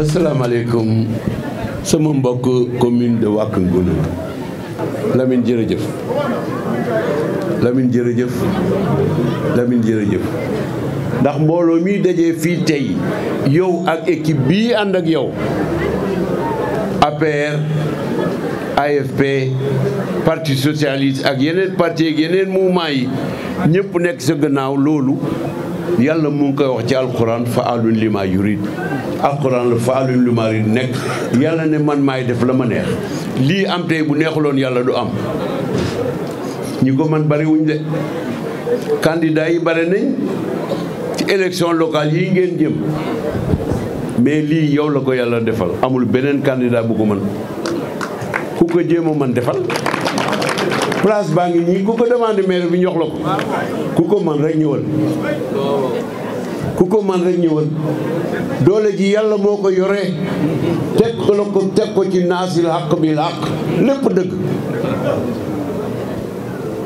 asalaamaaleykum sama mbokk commune de Wack Ngouna Lamine jërëjëf Lamine jërëjëf Lamine jërëjëf ndax mbooloo mi dajee fii tey yow ak équipe bii ànd ak yow APR AFP parti socialiste ak yeneen parti ak yeneen mouvement yi ñëpp nekk sa gannaaw loolu yàlla mu ngi koy wax ci alxuraan fa'aalun limaa yurid alxuraan la fa'aalun limaa yurid nekk yàlla ne man maay def la ma neex lii am tey bu neexuloon yàlla du am ñi ko man bari wuñ de candidat yi bari nañ ci élection locale yi ngeen jëm mais lii yow la ko yàlla defal amul beneen candidat bu ko mën ku ko jéem a mën defal place baa ngi nii ku ko demandé maire bi ñox la ko ku ko man rek ñëwal ku ko man rek ñëwal doole ji yàlla moo ko yore teg ko ci naasil xaq bil xaq lépp dëgg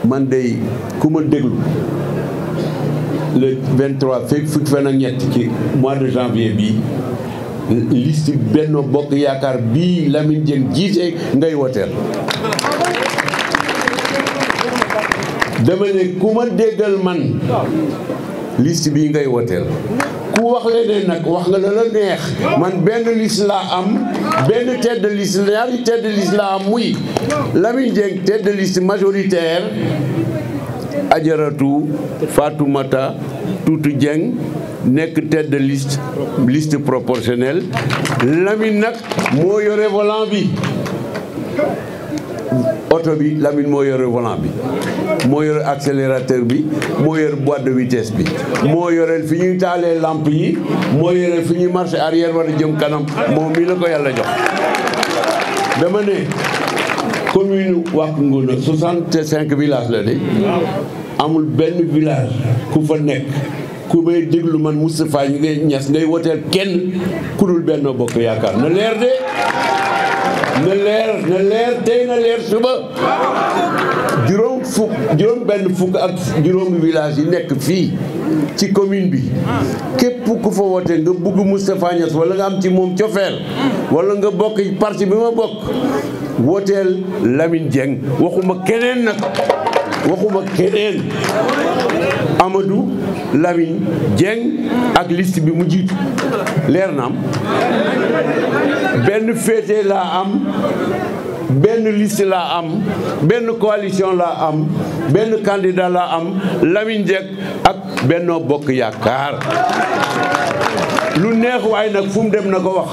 man day ku ma déglu le 23 fukki fan ak ñett ci mois de janvier bii liste Benno Bokk Yaakaar bii Lamine Dieng jiite ngay woteel dama ne ku ma déggal man liste bii ngay woteel ku wax leneen nag wax nga la neex man benn liste laa am benn tête de liste ñaari tête de liste laa am muy Lamine Dieng tête de liste majoritaire Ajaratu Fatoumata Toutou Dieng nekk tête de liste proportionnelle Lamine nag moo yore volant bi oto bi Lamine moo yore volant bi moo yore accélérateur bi moo yore boîte de vitesse bi moo yore fi ñuy taalee lampe yi moo yore fi ñuy marche arrière war a jëm kanam moom mii la ko yàlla jox dama ne commune Wack Ngouna 65 villages la de amul benn village ku fa nekk ku may déglu man Moustapha Niasse ngay woteel kenn ku dul Benno Bokk Yaakaar na leer de na leer tey na leer suba juróom benn fukk ak juróomi village yi nekk fii ci commune bi képp ku fa wote nga bugg Moustapha Niasse wala nga am ci moom cofeel wala nga bokk parti bi ma bokk woteel Lamine Dieng waxuma keneen nag waxuma keneen Amadou Lamine Dieng ak liste bi mu jiitu leer na am benn féete laa am benn liste laa am benn coalition laa am benn candidat laa am Lamine Dieng ak Benno Bokk Yaakaar lu neex waaye nag fu mu dem na ko wax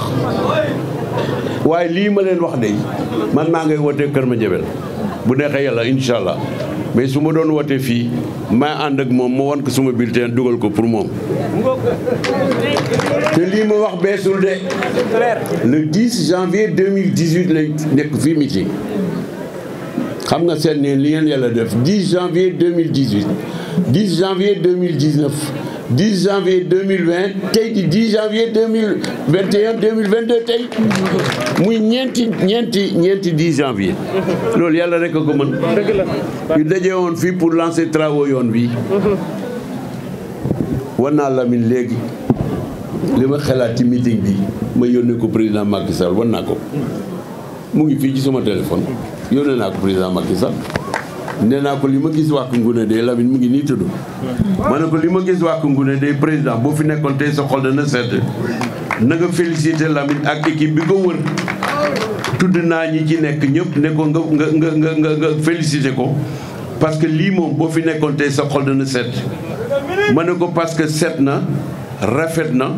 waaye lii ma leen wax de man maa ngay wootee Kër Madiabel bu neexee yàlla incha allah mais su ma doon wootee fii maa ànd ak moom ma wan ko suma bulletin dugal ko pour moom te lii ma wax beesul de le 10 janvier 2018 lay nekk fii meeting xam nga seet ne li ngeen yàlla def 10 janvier 2018 10 janvier 2019 10 janvier 2020 tey di 10 janvier 2021 2022 tey muy ñeenti 10 janvier loolu yàlla rek a ko mën ñu daje woon fii pour lancer travaux yoon bi war naa Lamine léegi li ma xalaat ci meeting bi ma yónnee ko président Macky Sall war naa ko mu ngi fii ci sama téléphone yónnee naa ko président Macky Sall nee naa ko li ma gis Wack Ngouna de Lamine mu ngi nii tudd ma ne ko li ma gis Wack Ngouna de président boo fi nekkoon tey sa xol dana sedd na nga féliciter Lamine ak équipe bi ko wër tudd naa ñi ci nekk ñëpp ne ko nga féliciter ko parce que lii moom boo fi nekkoon tey sa xol dana sedd ma ne ko parce que set na rafet na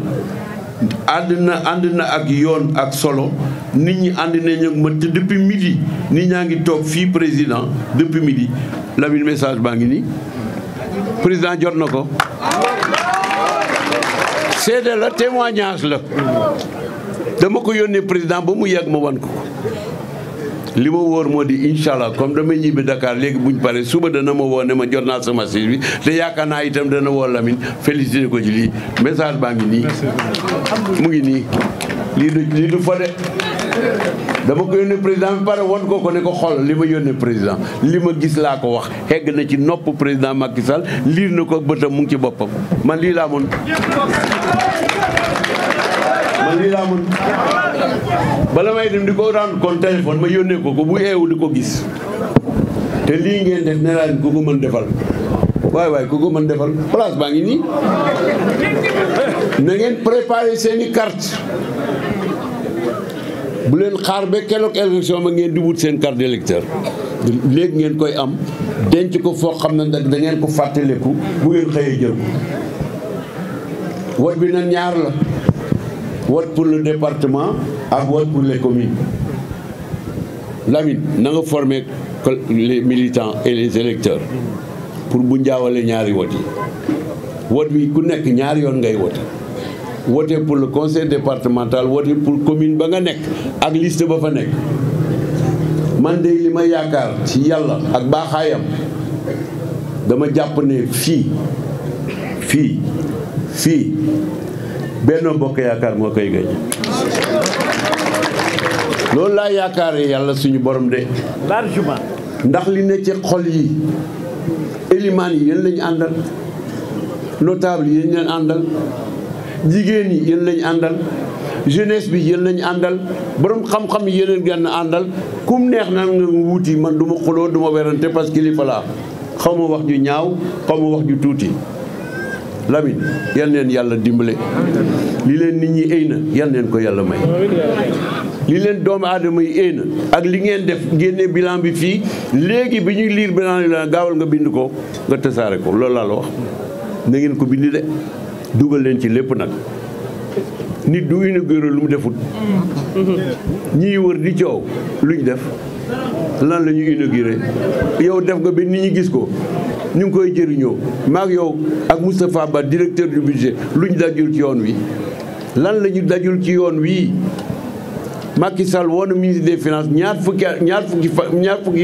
ànd na ak yoon ak solo nit ñi ànd nañu ak man te depuis midi nit ñaa ngi toog fii président depuis midi Lamine message baa ngi nii président jot na ko seede la témoignage la dama ko yónnee président ba mu yàgg ma wan ko li ma wóor moo di incha allah comme damay ñibbi Dakar léegi buñ pare suba dana ma woo ne ma jot naa sama message bi te yaakaar naa itam dana woo Lamine félicité ko ci lii message baa ngi nii mu ngi nii lii du fa de dama ko yónnee président bi pare won ko ne ko xool li ma yónnee président li ma gis laa ko wax xegg na ci nopp président Macky Sall liir na ko bëtam mu ngi ci boppam man lii laa moon man lii laa mën bala may dem di ko rendre compte téléphone ma yónnee ko bu eewu di ko gis te lii ngeen def ne laa ku ko mën defal waay ku ko mën defal place baa ngi nii na ngeen préparer seeni carte bu leen xaar ba keroog élection ma ngeen di wut seen carte d'électeur léegi ngeen koy am denc ko foo xam ne nag da ngeen ko fàttaliku bu ngeen xëyee jël ko vote bi nag ñaar la vote pour le département ak vote pour les communes. Lamine na nga former les militants et les électeurs pour bu njaawale ñaari vote yi vote bi ku nekk ñaari yoon ngay vote voter pour le conseil départemental voter pour commune ba nga nekk ak liste ba fa nekk. man de li ma yaakaar ci yàlla ak baaxaayam dama jàpp ne fii Benno Bokk Yaakaar moo koy gañ loolu laa yaakaaree yàlla suñu borom de largement ndax li ne ci xol yi élimaan yi yéen lañu àndal notable yi yéen leen àndal jigéen yi yéen lañu àndal jeunesse bi yéen lañu àndal borom xam-xam yi yeneen gën a àndal kum neex na nga wuuti man du ma xuloo du ma werante parce que kilifa laa xaw ma wax ju ñaaw xaw ma wax ju tuuti Lamine yal neen yàlla dimbale li leen nit ñi éy na yal neen ko yàlla may li leen doomu aadama yi éy na ak li ngeen def génne bilan bi fii léegi bi ñuy liir bilan bi la gaawal nga bind ko nga tasaare ko loolu laa la wax na ngeen ko bind de dugal leen ci lépp nag nit du inauguré lu mu defut ñii wër di coow luñ def lan la ñu inauguré yow def nga ba nit ñi gis ko ñu ngi koy jëriñoo maag yow ak Moustapha Ba directeur du budget luñ dajul ci yoon wi lan la ñu dajul ci yoon wi Macky Sall woon na ministre des finances ñaar fukki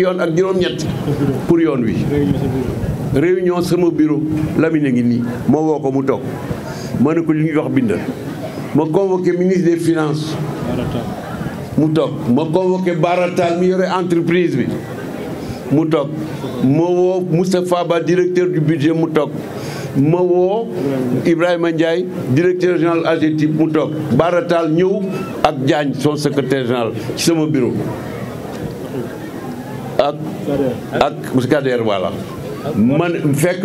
yoon ak juróom-ñett pour yoon wi réunion sama bureau Lamine ngi nii ma woo ko mu toog ma ne ko li ñuy wax bind ma convoqué ministre des finances mu toog ma convoqué Baratal mi yore entreprise bi mu toog ma woo Moustapha Ba directeur du budget mu toog ma woo Ibrahima Ndiaye directeur général AGETIP mu toog Baratal ñëw ak Diagne son secrétaire général ci sama bureau ak Kader voilà man fekk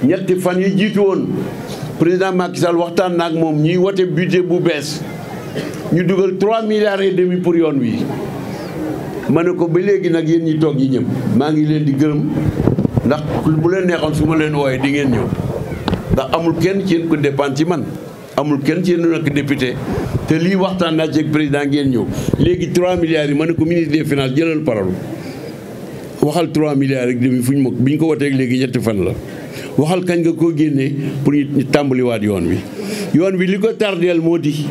ñetti fan yi jiitu woon président Macky Sall waxtaan na ak moom ñuy wote budget bu bees ñu dugal 3 milliards et demi pour yoon wi ma ne ko ba léegi nag yéen ñi toog ñi ñëpp maa ngi leen di gërëm ndax bu leen neexoon su ma leen wooyee di ngeen ñëw ndax amul kenn ci yéen ko dépend ci man amul kenn ci yéen nekk député te lii waxtaan naa ci ak président ngeen ñëw léegi 3 milliards yi ma ne ko ministre des finances jëlal parole waxal 3 milliards ak demi fu ñu bi ñu ko woteeg léegi ñetti fan la waxal kañ nga koo génnee pour ñu tàmbaliwaat yoon wi li ko tardeel moo di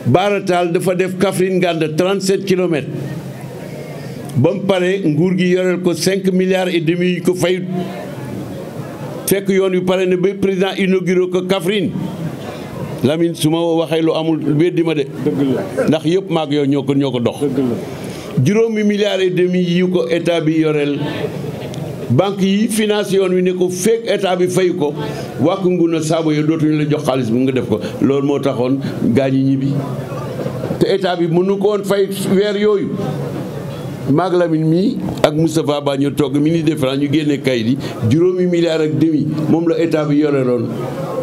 Baratal dafa def Kaffrine Nganda 37 kilomètres ba mu pare nguur gi yoreel ko 5 milliards et demi yu ko fayut fekk yoon wi pare ne ba président inauguré ko Kaffrine Lamine su ma waxee lu amul weddi ma de ndax yëpp maag yow ñoo ko dox juróomi milliards et demi yi ko état bi yoreel banque yi financé yoon wi ne ko fekk état bi fay ko wàkk nguna saabo yo dootuñu la jox xaalis bu nga def ko loolu moo taxoon gaañi ñibbi te état bi mënu ko woon fay weer yooyu maag Lamine mii ak Moustapha Ba ñu togg ministre des finances ñu génne kayit yi juróomi milliards ak demi moom la état bi yoreloon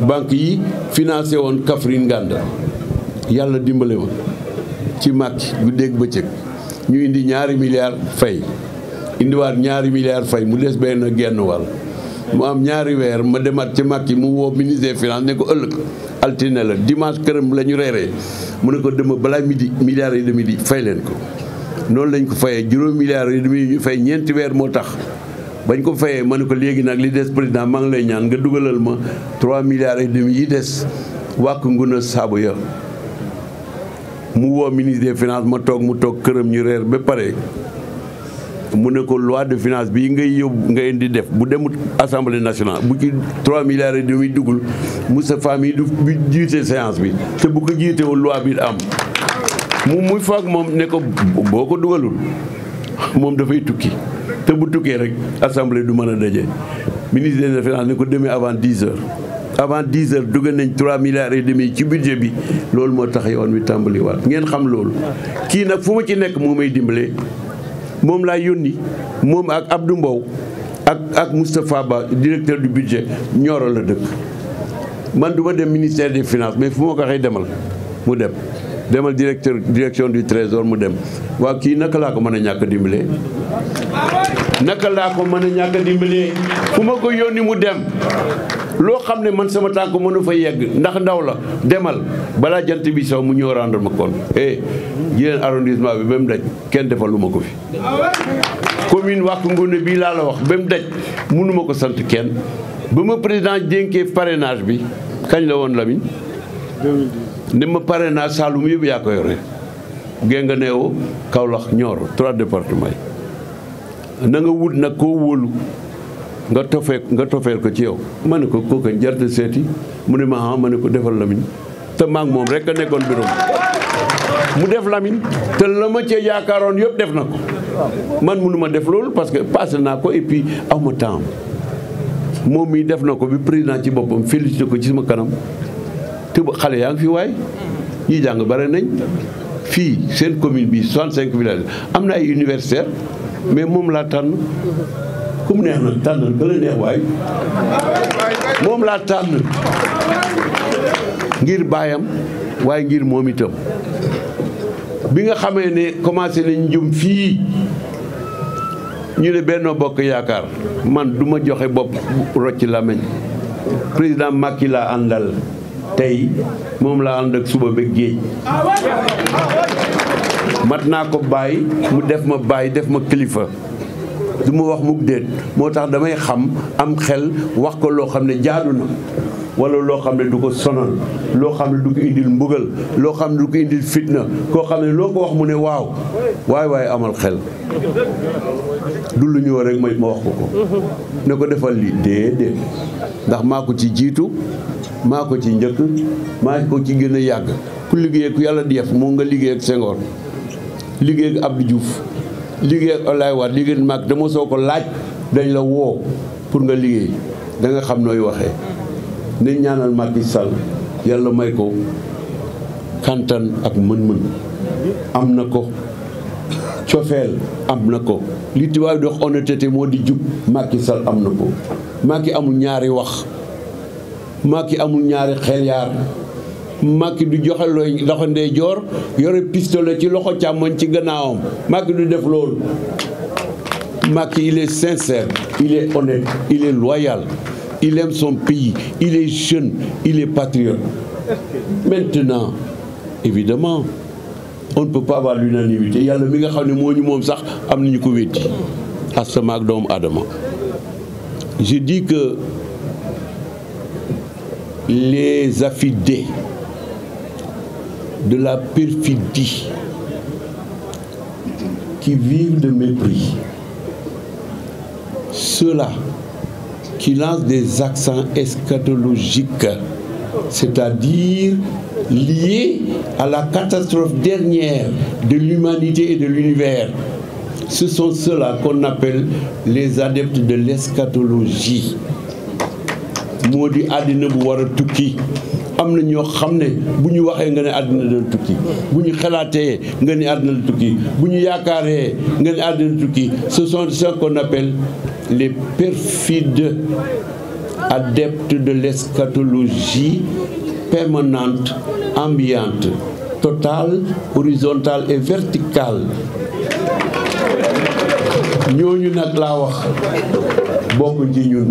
banque yi financé woon Kaffrine Nganda yàlla dimbale ma ci Macky bu dégg bëccëg ñu indi ñaari milliards fay indiwaat ñaari milliards fay mu des benn genn wàll mu am ñaari weer ma demaat ci Macky mu woo ministre des finances ne ko ëllëg altine la dimanche këram la ñu reeree mu ne ko dema balaa midi milliards et demi di fay leen ko noonu lañ ko fayee juróom milliards et demi ñu fay ñeenti weer moo tax bañ ko fayee ma ne ko léegi nag li des président maa ngi lay ñaan nga dugalal ma 3 milliards et demi yi des wàkk nguna saabu ya mu woo ministre des finances ma toog mu toog këram ñu reer ba pare mu ne ko loi de finance bii ngay yóbbu nga indi def bu demut assemblée nationale bu ci 3 milliards et demi dugul Moustapha mi du jiite séance bi te bu ko jiitewul loi bi am muy foog moom ne ko boo ko dugalul moom dafay tukki te bu tukkee rek assemblée du mën a daje ministre des finances ne ko demee avant 10 heures avant 10 heures dugg nañ 3 milliards et demi ci budget bi loolu moo tax yoon wi tàmbali waat ngeen xam loolu. kii nag fu ma ci nekk moo may dimbale moom laa yónni moom ak Abdou Mbow ak Moustapha Ba directeur du budget Nioro la dëkk man du ma dem ministère des finances mais fu ma ko waxee demal mu dem demal direction du trésor mu dem waaw kii naka laa ko mën a ñàkk a dimbalee naka laa ko mën a ñàkk a dimbalee fu ma ko yónni mu dem loo xam ne man sama tànk mënu fa yegg ndax ndaw la demal balaa jant bi saw mu ñëw rendre ma compte yéen arrondissement bi ba mu daj kenn defalu ma ko fi commune Wack Ngoune bii laa la wax ba mu daj mënuma ko sant kenn ba ma président dénkee parrainage bi kañ la woon Lamine 2010 ne ma parrainage Saloum yëpp yaa ko yore Guinguinéo Kaolack Nioro 3 départements yi na nga wut nag koo wóolu nga tofeel ko ci yow ma ne ko kooku njarte seeti mu ne ma ne ko defal Lamine te maag moom rek a nekkoon bureau mu def Lamine te la ma cee yaakaaroon yëpp def na ko man mënu ma def loolu parce que passé naa ko et puis aw ma temps moom mii def na ko bi président ci boppam félicité ko ci sama kanam te xale yaa ngi fi waay ñi jàng bare nañ fii seen commune bi 65 villages am na ay universitaires mais moom laa tànn ku mu neex nag tànnal ka la neex waay moom laa tànn ngir baayam waaye ngir moom itam bi nga xamee ne commencé nañ jëm fii ñu ne Benno Bokk Yaakaar man du ma joxe bopp rocc làmmiñ président Macky laa àndal tey moom laa ànd ak suba ba géej mat naa ko bàyyi mu def ma bàyyi def ma kilifa du ma wax mukk déet moo tax damay xam am xel wax ko loo xam ne jaadu na wala loo xam ne du ko sonal loo xam ne du ko indil mbugal loo xam ne du ko indil fitna koo xam ne loo ko wax mu ne waaw waaye amal xel du lu ñëw rek ma wax ko ne ko defal lii déedéet ndax maa ko ci jiitu maa ko ci njëkk maa ko ci gën a yàgg ku liggéey ku yàlla di def moo nga liggéey ak Senghor liggéey ak Abdou Diouf liggéey ak Abdoulaye Wade liggéey mag dama soo ko laaj dañ la woo pour nga liggéey da nga xam nooy waxee nañ ñaanal Macky Sall yàlla may ko kantan ak mën-mën am na ko cofeel am na ko li tubaab di wax honnêteté moo di jub Macky Sall am na ko Macky amul ñaari wax Macky amul ñaari xel yaar Macky du joxe looy loxo ndeyjoor yore pistolet ci loxo càmmoñ ci gannaawam Macky du def loolu Macky il est sincère il est honnête il est loyal il aime son pays il est jeune il est patriote maintenant évidemment on ne peut pas avoir l'unanimité yàlla mi nga xam ne moo ñu moom sax am nañu ko wétti asama ak doomu aadama je dis que les affidés de la perfidie qui vivent de mépris, ceux-là qui lancent des accents eschatologiques, c'est-à-dire liés à la catastrophe dernière de l'humanité et de l'univers, ce sont ceux-là qu'on appelle les adeptes de l'eschatologie. moo di àddina bu war a tukki am na ñoo xam ne bu ñu waxee nga ne àddina dana tukki bu ñu xalaatee nga ne àddina la tukki bu ñu yaakaaree nga ne àddina tukki ce sont ceux qu'on appelle les perfides adeptes de l'eschatologie permanente, ambiante, totale, horizontale et verticale. ñooñu nag laa wax bokk ci ñun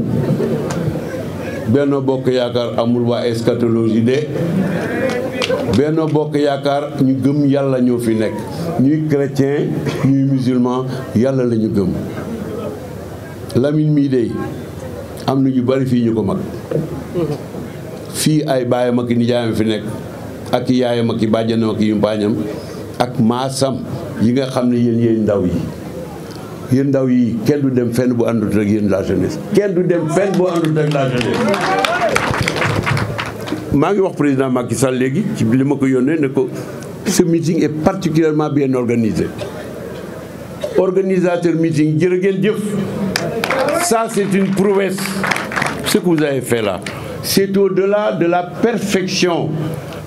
Benno Bokk Yaakaar amul waa eschatologie de Benno Bokk Yaakaar ñu gëm yàlla ñoo fi nekk ñuy chrétien ñuy musulman yàlla la ñu gëm Lamine mii de am na ñu bari fii ñu ko mag fii ay baayam ak nijaayam fi nekk ak yaayam ak bàjjanam ak yumpaañam ak maasam yi nga xam ne yéen ndaw yi yéen ndaw yi kenn du dem fenn bu àndut ak yéen la jeunesse kenn du dem fenn bu àndut ak la jeunesse maa ngi wax président Macky Sall léegi ci li ma ko yónnee ne ko ce meeting est particulièrement bien organisé organisateur meeting jërë ngeen jëf ça c'est une prouesse ce que vous avez fait là c'est au-delà de la perfection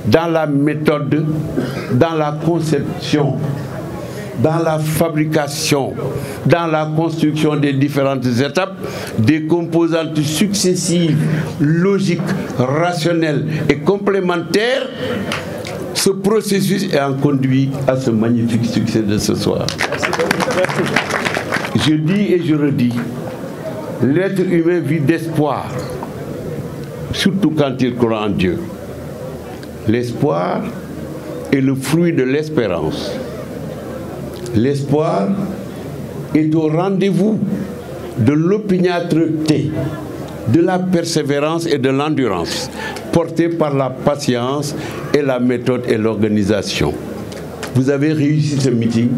dans la méthode, dans la conception, dans la fabrication, dans la construction des différentes étapes, des composantes successives, logiques, rationnelles et complémentaires. Ce processus est en conduit à ce magnifique succès de ce soir. Je dis et je redis, l'être humain vit d'espoir, surtout quand il croit en Dieu. L'espoir est le fruit de l'espérance. L'espoir est au rendez-vous de l'opiniâtreté, de la persévérance et de l'endurance, portée par la patience et la méthode et l'organisation. Vous avez réussi ce meeting.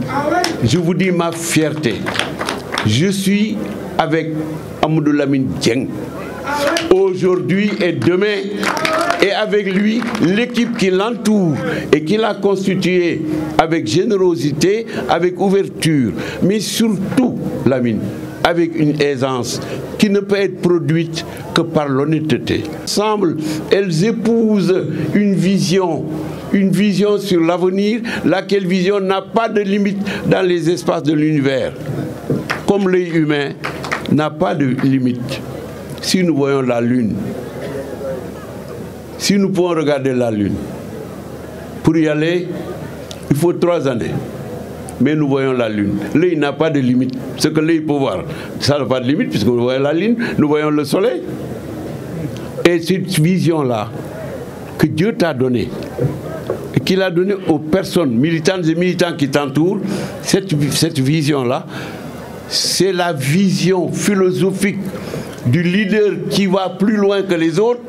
Je vous dis ma fierté. Je suis avec Amadou Lamine Dieng, aujourd'hui et demain, et avec lui, l'équipe qui l'entoure et qui l'a constituée avec générosité, avec ouverture, mais surtout, Lamine, avec une aisance qui ne peut être produite que par l'honnêteté. Ensemble, elles épousent une vision sur l'avenir, laquelle vision n'a pas de limite dans les espaces de l'univers. Comme l'œil humain n'a pas de limite. Si nous voyons la Lune, si nous pouvons regarder la Lune, pour y aller, il faut 3 années. Mais nous voyons la Lune. L'œil n'a pas de limite. Ce que l'œil peut voir, ça n'a pas de limite, puisque nous voyons la Lune, nous voyons le Soleil. Et cette vision-là, que Dieu t'a donnée, et qu'il a donnée aux personnes militantes et militants qui t'entourent, cette vision-là, c'est la vision philosophique du leader qui va plus loin que les autres,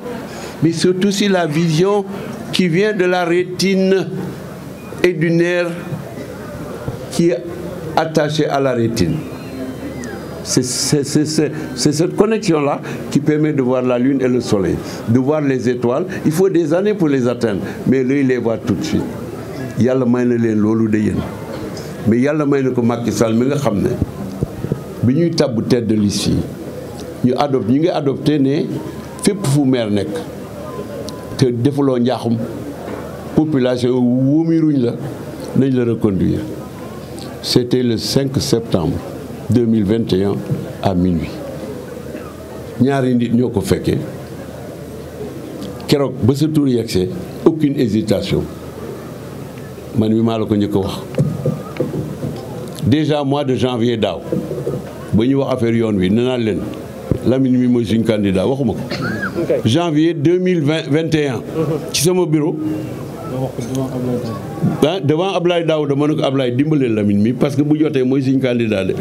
mais c'est aussi la vision qui vient de la rétine et du nerf qui est attaché à la rétine. C'est cette connexion-là qui permet de voir la Lune et le Soleil, de voir les étoiles. Il faut des années pour les atteindre, mais lui, il les voit tout de suite. Yàlla may na leen loolu de yéen mais yàlla may na ko Macky Sall mi nga xam ne bi ñuy tàbb tête de liste yi ñu ngi adopté ne fépp fu maire nekk te defuloo njaaxum population wóomiruñ la nañ la reconduire. C'était le 5 septembre 2021 à minuit. ñaari nit ñoo ko fekkee keroog ba sa tur yegsee aucune hésitation man mi maa la ko njëkk a wax. Déjà mois de janvier daaw ba ñu wax affaire yoon wi nee naa leen Lamine mi mooy suñu candidat waxuma ko. Janvier 2021 ci sama bureau. Devant Ablaye Daouda ma ne ko Ablaye dimbaleel Lamine mi parce que bu jotee mooy suñu candidat de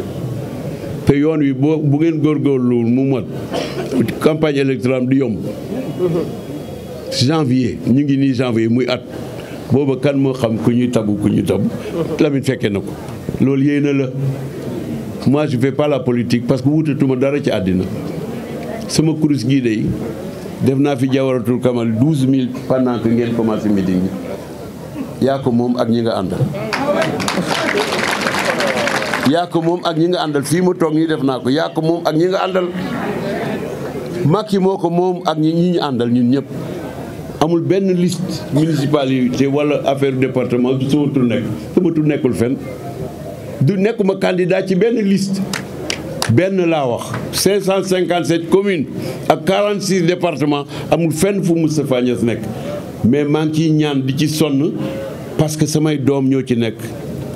te yoon wi bu ngeen góorgóorlu mu mot campagne électorale di yomb. Janvier ñu ngi nii janvier muy at booba kan moo xam ku ñuy tabu Lamine fekkee na ko loolu yéena la. Moi je fais pas la politique parce que wutatuma dara ci àddina sama kurus gii de def naa fi jawaratul kamal 12000 pendant que ngeen commencé meeting bi yaa ko moom ak ñi nga àndal. yaa ko moom ak ñi nga àndal fii mu toog nii def naa ko yaa ko moom ak ñi nga àndal. Macky moo ko moom ak ñi ñu àndal ñun ñëpp amul benn liste municipalité wala affaire département du sama tur nekkul fenn du nekkuma candidat ci benn liste benn laa wax 557 communes ak 46 départements amul fenn fu Moustapha Niasse nekk mais maa ngi ciy ñaan di ci sonn parce que samay doom ñoo ci nekk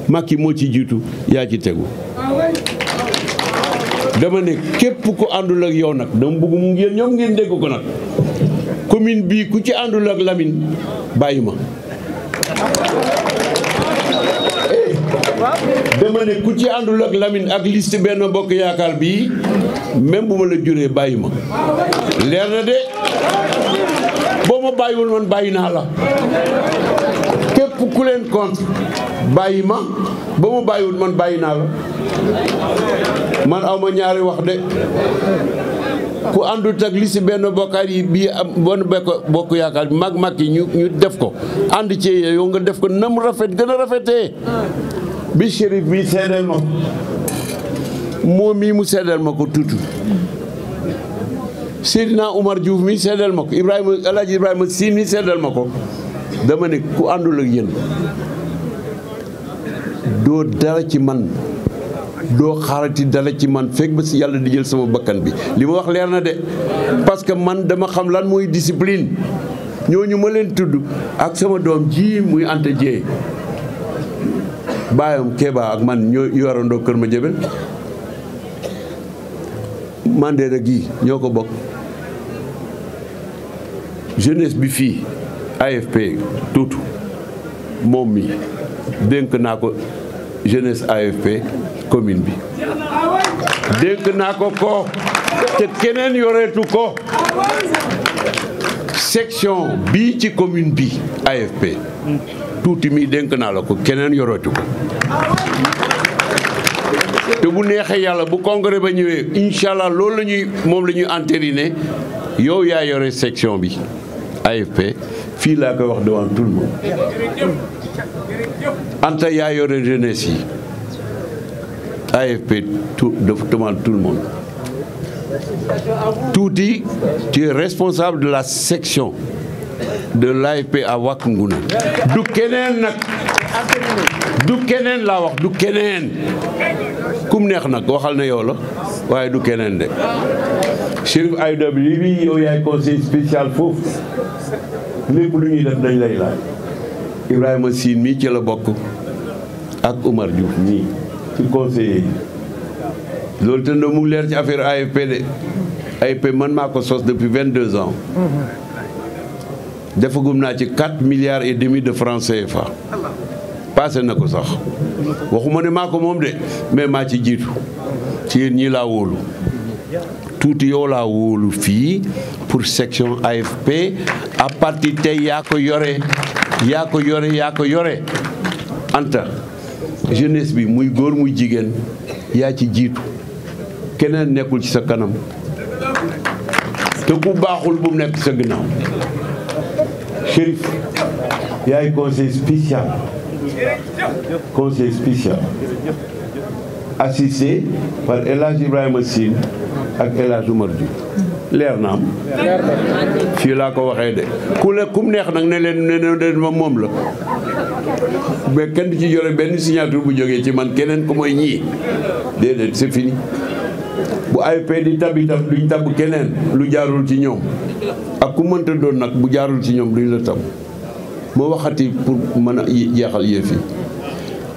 Macky moo ci jiitu yaa ci tegu. dama ne képp ku àndul ak yow nag dama bëgg mu ngeen ñoom ngeen dégg ko nag commune bii ku ci àndul ak Lamine bàyyi ma. dama ne ku ci àndul ak Lamine ak liste Benno Bokk Yaakaar bii même bu ma la juree bàyyi ma leer na de boo ma bàyyiwul man bàyyi naa la képp ku leen contre bàyyi ma ba ma bàyyiwul man bàyyi naa la man aw ma ñaari wax de ku àndut ak liste Benno Bokk yi bii am Benno Bokk Yaakaar bi mag yi ñu def ko ànd ci yow nga def ko nam rafet gën a rafetee bi Chérif bi seedeel ma moom mii mu seedeel ma ko tuuti Seydina Oumar Diouf mi seddal ma ko El Hadj Ibrahima Sy mi seddal ma ko dama ne ku àndul ak yéen doo dara ci man doo xaarati dara ci man fekk ba si yàlla di jël sama bakkan bi li ma wax leer na de parce que man dama xam lan mooy discipline ñooñu ma leen tudd ak sama doom ji muy Anta Dieye baayam Kéba ak man ñoo yorandoo Kër Madiabel Mandela gi ñoo ko bokk jeunesse bi fii AFP tuutu moom mi dénk naa ko jeunesse AFP commune bi dénk naa ko te keneen yoreetu ko section bii ci commune bi AFP tuuti mi dénk naa la ko keneen yoreetu ko te bu neexee yàlla bu congrès ba ñëwee incha allah loolu moom la ñuy entériné yow yaa yore section bi AFP fii laa koy wax devant tout le monde Anta yaa yore jeunesse yi AFP devant tout le monde Tuuti tu es responsable de la section de l'AFP à Wack Ngouna du keneen nag du keneen laa wax du keneen kum neex nag waxal na yow la waaye du keneen de Chérif Aïda bi yow yaay conseil spécial foofu lépp lu ñuy def dañ lay laaj Ibrahima Sine mii ci la bokk ak Oumar Diouf mii ci conseiller yi loolu te na mu leer ci affaire AFP de AFP man maa ko sos depuis 22 ans defagum naa ci 4 milliards et demi de francs CFA passé na ko sax waxuma ne maa ko moom de mais maa ci jiitu ci yéen ñii laa wóolu tuuti yow laa wóolu fii pour section AFP à partir tey yaa ko yore Anta jeunesse bi muy góor muy jigéen yaa ci jiitu keneen nekkul ci sa kanam te ku baaxul bu mu nekk sa ginnaaw Chérif yaay conseil spécial assisté par El Hadj Ibrahima Sine ak El Hadj Oumar Diouf leer na am fii laa ko waxee de kum neex nag ne leen ma moom la mais kenn du ci yore benn signature bu jógee ci man keneen ko mooy ñii déedéet c'est fini bu AFP di tab itam duñ tab keneen lu jaarul ci ñoom ak ku mënta doon nag bu jaarul ci ñoom duñ la tab moo waxati pour mën a jeexal yëf yi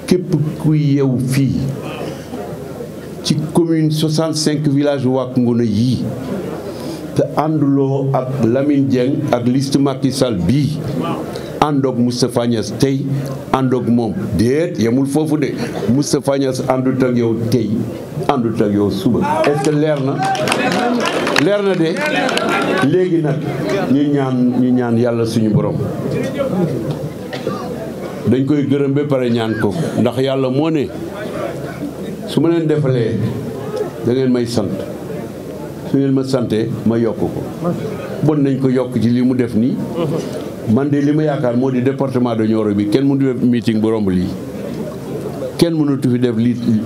képp ku yeewu fii ci commune 65 villages Wack Ngouna yii te ànduloo ak Lamine Dieng ak liste Macky Sall bii àndoog Moustapha Niasse tey àndoog moom déet yemul foofu de Moustapha Niasse àndut ak yow tey àndut ak yow suba est-ce que leer na de léegi nag ñu ñaan yàlla suñu borom dañ koy gërëm ba pare ñaan ko ndax yàlla moo ne su ma leen defalee da ngeen may sant su ngeen ma santee ma yokk ko bon nañ ko yokk ci li mu def nii man de li ma yaakaar moo di département de Nioro bi kenn mënu def meeting bu romb lii kenn mënatu fi def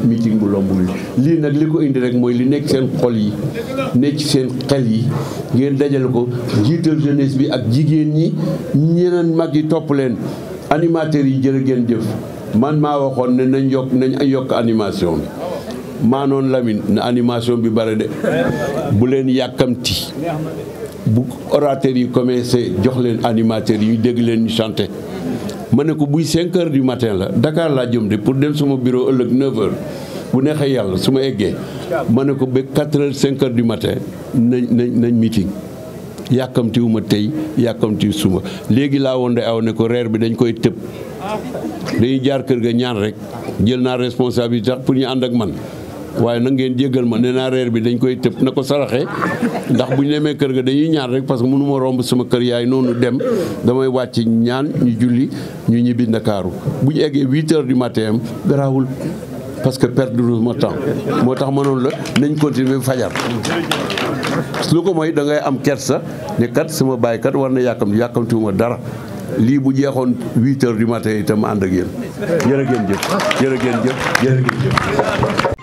meeting bu romb lii nag li ko indi rek mooy li nekk seen xol yi nekk seen xel yi ngeen dajale ko jiital jeunesse bi ak jigéen ñi ñeneen mag yi topp leen animateurs yi jërë ngeen jëf man maa waxoon ne nañ yokk animation bi maa noon Lamine na animation bi bare de bu leen yàkkamti bu orateurs yi commencé jox leen animateurs yi ñu dégg leen ñu chanter ma ne ko buy 5 heures du matin la Dakar laa jëm de pour dem sama bureau ëllëg 9 heures bu neexee yàlla su ma eggee ma ne ko ba 4 heures 5 heures du matin nañ meeting yàkkamtiwuma tey yàkkamtiwu suma léegi laa woon de aw ne ko reer bi dañ koy tëb dañuy jaar kër ga ñaan rek jël naa responsabilité tax pour ñu ànd ak man waaye nag ngeen jéggal ma nee naa reer bi dañ koy tëb na ko saraxe ndax bu ñu demee kër ga dañuy ñaan rek parce que mënu ma romb sama kër yaay noonu dem damay wàcc ñaan ñu julli ñu ñibbi Ndakaaru bu ñu eggee 8 heures du matin garaawul parce que perdre ma temps moo tax ma noonu la nañ continuer fajar lu ko mooy da ngay am kersa ne kat sama baay kat war na yàkkamtiwuma dara lii bu jeexoon 8 heures du matin itam ànd ak yéen jërë ngeen jëf